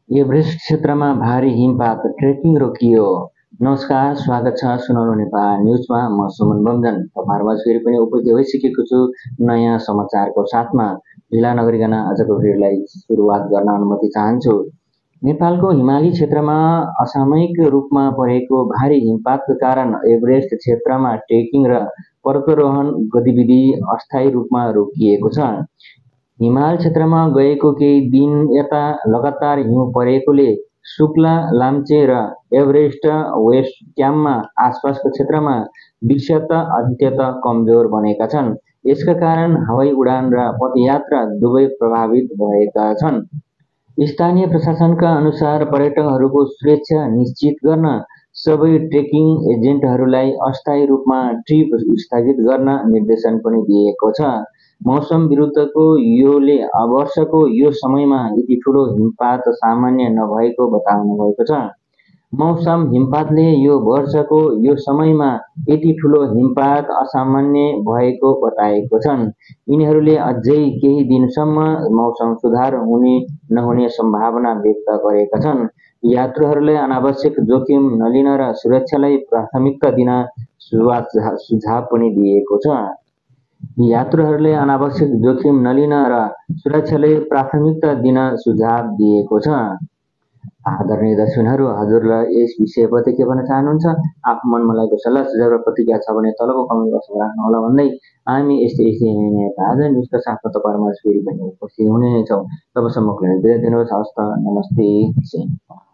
Everest क्षेत्रमा भारी हिमपात, ट्रेकिङ रोकियो। नमस्कार, स्वागत छ सुनौलो नेपाल न्युजमा। म सुमन बमजन तपाईँहरूमा फेरि पनि उपस्थित भइसकेको छु नयाँ समाचारको साथमा। ढिला नगरिकन आजको भिडियोलाई सुरुवात गर्न अनुमति चाहन्छु। नेपालको हिमाली क्षेत्रमा असामयिक रूपमा परेको भारी हिमपातका कारण एभरेस्ट क्षेत्रमा ट्रेकिङ र पर्वतारोहण गतिविधि अस्थायी रूपमा रोकिएको छ। हिमाल क्षेत्रमा गएको केही दिन यता लगातार हिउँ परेकोले शुक्ला, लाम्चे र एभरेस्ट वेस्ट क्याम्पमा आसपासको क्षेत्रमा दृश्यता अत्यन्त कमजोर बनेका छन्। यसका कारण हवाई उडान र पदयात्रा दुवै प्रभावित भएका छन्। स्थानीय प्रशासनका अनुसार पर्यटकहरूको सुरक्षा निश्चित गर्न सबै ट्रेकिङ एजेन्टहरूलाई अस्थायी रूपमा ट्रिप स्थगित गर्न निर्देशन पनि दिएको छ। मौसम विरुद्धको योले वर्षको यो समयमा यति ठूलो हिमपात सामान्य नभएको बताउनु भएको छ। मौसम हिमपातले यो वर्षको यो समयमा यति ठूलो हिमपात असामान्य भएको बताएको छन्। यिनीहरूले अझै केही दिनसम्म मौसम सुधार हुने नहुने सम्भावना व्यक्त गरेका छन्। यात्रुहरूले अनावश्यक जोखिम नलिन र सुरक्षालाई प्राथमिकता दिन सुझाव पनि दिएको छ। यात्रुहरूले अनावश्यक जोखिम नलिन र सुरक्षालाई प्राथमिकता दिन सुझाव दिएको छ। आदरणीय दर्शकहरू, हजुरलाई यस विषयप्रति के भन्न चाहनुहुन्छ? आफ्नो मनमा लागेको सल्लाह सुझाव र प्रतिक्रिया छ भने तलको कमेन्ट बक्समा राख्नुहोला भन्दै हामी यस्तै ताजा न्युजका साथमा तपाईँहरूमा फेरि पनि उपस्थित हुने नै छौँ। तबसम्मको लागि बिदा दिनुहोस्। हवस् त, नमस्ते।